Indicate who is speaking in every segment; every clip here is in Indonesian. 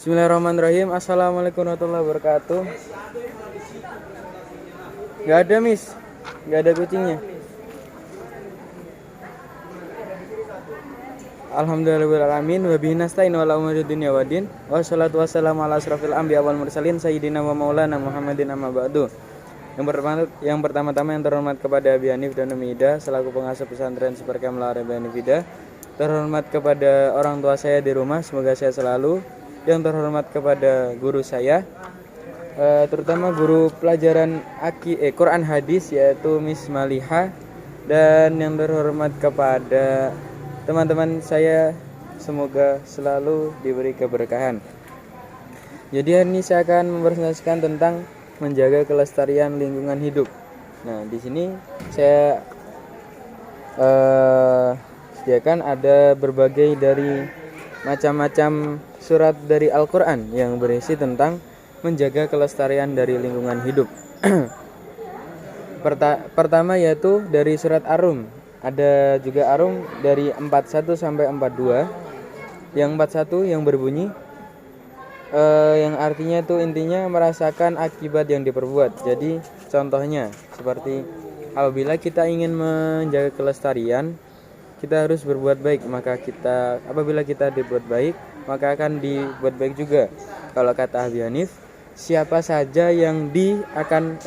Speaker 1: Bismillahirrahmanirrahim. Assalamualaikum warahmatullahi wabarakatuh. Gak ada Miss, gak ada kucingnya. Alhamdulillahirrahmanirrahim. Wabihi nasta'in wa ala umuri dunya waddin. Wassalatu wassalamu ala asrofil anbiya wal mursalin sayyidina wa maulana Muhammadin amma ba'du. Yang pertama-tama yang terhormat kepada Abi Hanif dan Umi Ida selaku pengasuh pesantren Seperkam Al-Arabia Hanifida. Terhormat kepada orang tua saya di rumah, semoga saya selalu. Yang terhormat kepada guru saya, terutama guru pelajaran Quran hadis yaitu Miss Maliha. Dan yang terhormat kepada teman-teman saya, semoga selalu diberi keberkahan. Jadi hari ini saya akan mempresentasikan tentang menjaga kelestarian lingkungan hidup. Nah, di sini saya sediakan ada berbagai dari macam-macam surat dari Al-Quran yang berisi tentang menjaga kelestarian dari lingkungan hidup. Pertama yaitu dari surat Ar-Rum. Ada juga Ar-Rum dari 41 sampai 42. Yang 41 yang berbunyi yang artinya itu intinya merasakan akibat yang diperbuat. Jadi contohnya seperti apabila kita ingin menjaga kelestarian, kita harus berbuat baik. Apabila kita dibuat baik, maka akan dibuat baik juga. Kalau kata Abi Hanif, siapa saja yang akan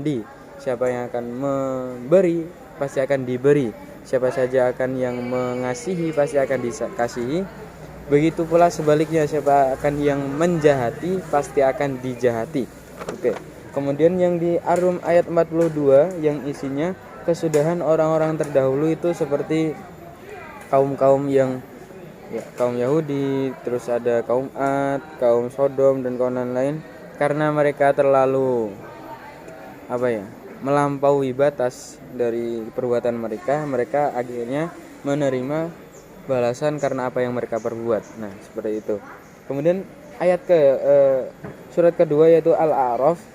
Speaker 1: di. Siapa yang akan memberi, pasti akan diberi. Siapa saja akan yang mengasihi, pasti akan dikasihi. Begitu pula sebaliknya, siapa akan yang menjahati, pasti akan dijahati. Oke. Kemudian yang di Ar-Rum ayat 42 yang isinya kesudahan orang-orang terdahulu itu seperti kaum Yahudi, terus ada kaum Ad, kaum Sodom dan kaum lain, karena mereka terlalu melampaui batas dari perbuatan mereka akhirnya menerima balasan karena apa yang mereka perbuat. Nah, seperti itu. Kemudian surat kedua yaitu Al-A'raf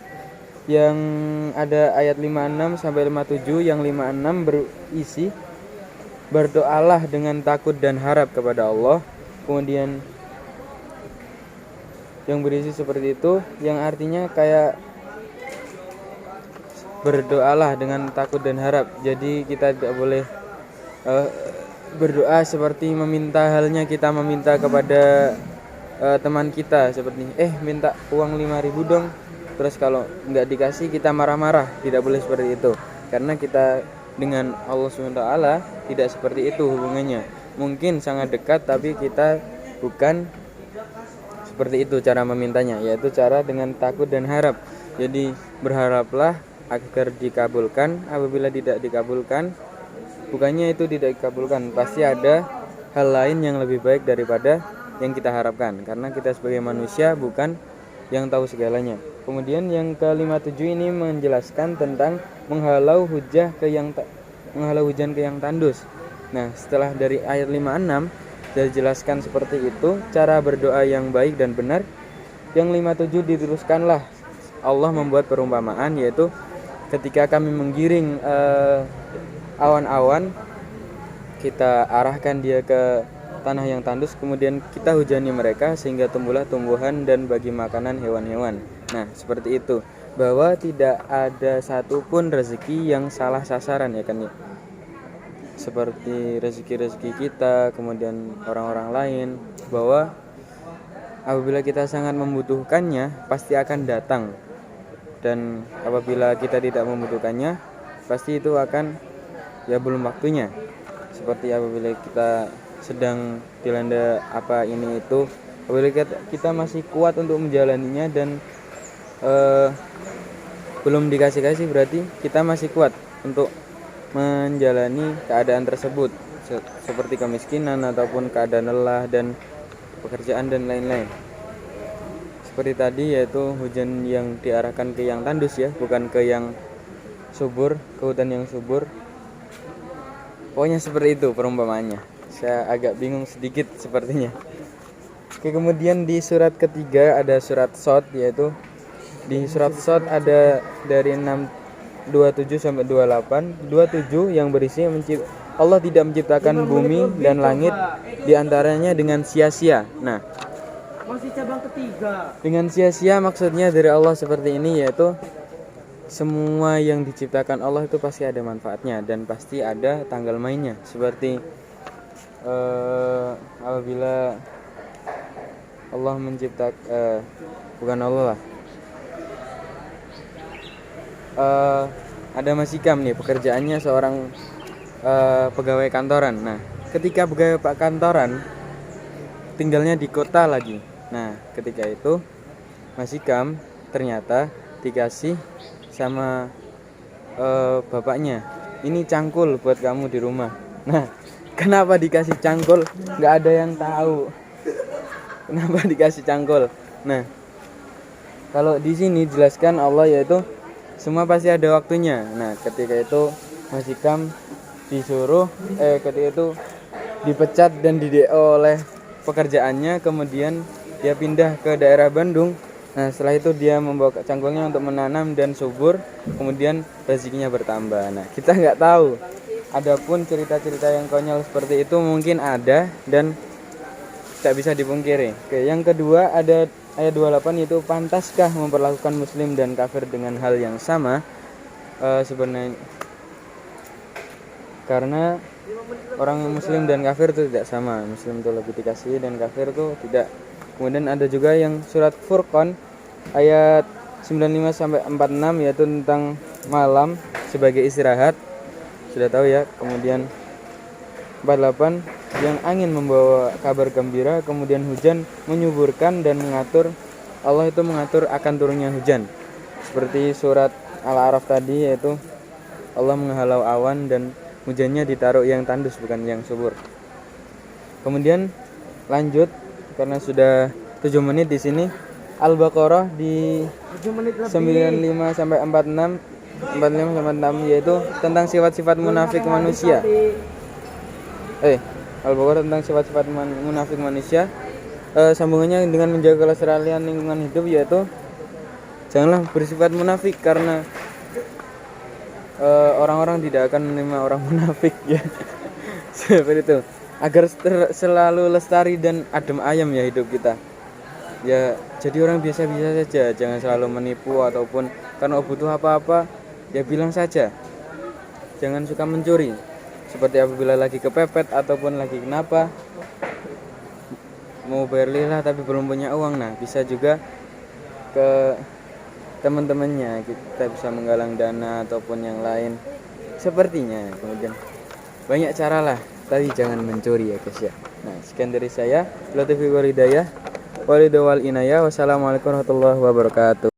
Speaker 1: yang ada ayat 56 sampai 57. Yang 56 berisi berdoalah dengan takut dan harap kepada Allah. Kemudian yang berisi seperti itu, yang artinya kayak berdoalah dengan takut dan harap. Jadi kita tidak boleh berdoa seperti meminta halnya kita meminta kepada teman kita seperti minta uang 5.000 dong. Terus kalau nggak dikasih kita marah-marah. Tidak boleh seperti itu. Karena kita dengan Allah SWT tidak seperti itu hubungannya. Mungkin sangat dekat, tapi kita bukan seperti itu cara memintanya, yaitu cara dengan takut dan harap. Jadi berharaplah agar dikabulkan. Apabila tidak dikabulkan, bukannya itu tidak dikabulkan, pasti ada hal lain yang lebih baik daripada yang kita harapkan. Karena kita sebagai manusia bukan yang tahu segalanya. Kemudian yang ke-57 ini menjelaskan tentang menghalau hujan ke yang tandus. Nah, setelah dari ayat 56 sudah dijelaskan seperti itu cara berdoa yang baik dan benar. Yang 57 diteruskanlah Allah membuat perumpamaan, yaitu ketika kami menggiring awan-awan, kita arahkan dia ke tanah yang tandus, kemudian kita hujani mereka sehingga tumbuhlah tumbuhan dan bagi makanan hewan-hewan. Nah, seperti itu, bahwa tidak ada satupun rezeki yang salah sasaran, ya kan ya. Seperti rezeki-rezeki kita, kemudian orang-orang lain, bahwa apabila kita sangat membutuhkannya pasti akan datang. Dan apabila kita tidak membutuhkannya, pasti itu akan belum waktunya. Seperti apabila kita sedang dilanda ini itu, apabila kita masih kuat untuk menjalaninya dan belum dikasih berarti kita masih kuat untuk menjalani keadaan tersebut, seperti kemiskinan ataupun keadaan lelah dan pekerjaan dan lain-lain. Seperti tadi, yaitu hujan yang diarahkan ke yang tandus ya, bukan ke yang subur, ke hutan yang subur. Pokoknya seperti itu perumpamaannya. Saya agak bingung sedikit sepertinya. Oke, kemudian di surat ketiga ada surat Shad, yaitu di surat Shad ada dari 27 sampai 28. 27 yang berisi Allah tidak menciptakan bumi dan langit diantaranya dengan sia-sia. Nah,
Speaker 2: Masih cabang ketiga.
Speaker 1: Dengan sia-sia maksudnya dari Allah seperti ini, yaitu semua yang diciptakan Allah itu pasti ada manfaatnya dan pasti ada tanggal mainnya. Seperti apabila Allah menciptakan bukan Allah lah, ada Mas Ikam nih, pekerjaannya seorang pegawai kantoran. Nah, ketika pegawai kantoran tinggalnya di kota lagi. Nah, ketika itu Mas Ikam ternyata dikasih sama bapaknya, ini cangkul buat kamu di rumah. Nah, kenapa dikasih cangkul? Nggak ada yang tahu kenapa dikasih cangkul. Nah, kalau di sini jelaskan Allah yaitu semua pasti ada waktunya. Nah, ketika itu Mas Ikam disuruh ketika itu dipecat dan di-DO oleh pekerjaannya, kemudian dia pindah ke daerah Bandung. Nah, setelah itu dia membawa cangkulnya untuk menanam dan subur, kemudian rezekinya bertambah. Nah, kita nggak tahu. Adapun cerita-cerita yang konyol seperti itu mungkin ada dan tak bisa dipungkiri. Oke, yang kedua ada ayat 28, yaitu pantaskah memperlakukan muslim dan kafir dengan hal yang sama? Sebenarnya karena orang muslim dan kafir itu tidak sama. Muslim itu lebih dikasihi dan kafir itu tidak. Kemudian ada juga yang surat Furqan ayat 95 sampai 46, yaitu tentang malam sebagai istirahat. Sudah tahu ya. Kemudian 48 yang angin membawa kabar gembira, kemudian hujan menyuburkan dan mengatur. Allah itu mengatur akan turunnya hujan. Seperti surat Al-A'raf tadi, yaitu Allah menghalau awan dan hujannya ditaruh yang tandus bukan yang subur. Kemudian lanjut karena sudah 7 menit di sini. Al-Baqarah di 95 sampai 46, 45 sampai 46, yaitu tentang sifat-sifat munafik manusia. Al-Baqarah tentang sifat-sifat munafik manusia. Sambungannya dengan menjaga kelestarian lingkungan hidup, yaitu janganlah bersifat munafik karena orang-orang tidak akan menerima orang munafik ya. Seperti itu. Agar selalu lestari dan adem ayem ya hidup kita. Ya, jadi orang biasa-biasa saja, jangan selalu menipu ataupun kalau butuh apa-apa ya bilang saja. Jangan suka mencuri. Seperti apabila lagi kepepet ataupun lagi kenapa mau bayar lillah tapi belum punya uang, nah bisa juga ke teman-temannya, kita bisa menggalang dana ataupun yang lain sepertinya. Kemudian banyak cara lah, tapi jangan mencuri ya guys ya. Nah, sekian dari saya. Wassalamualaikum warahmatullahi wabarakatuh.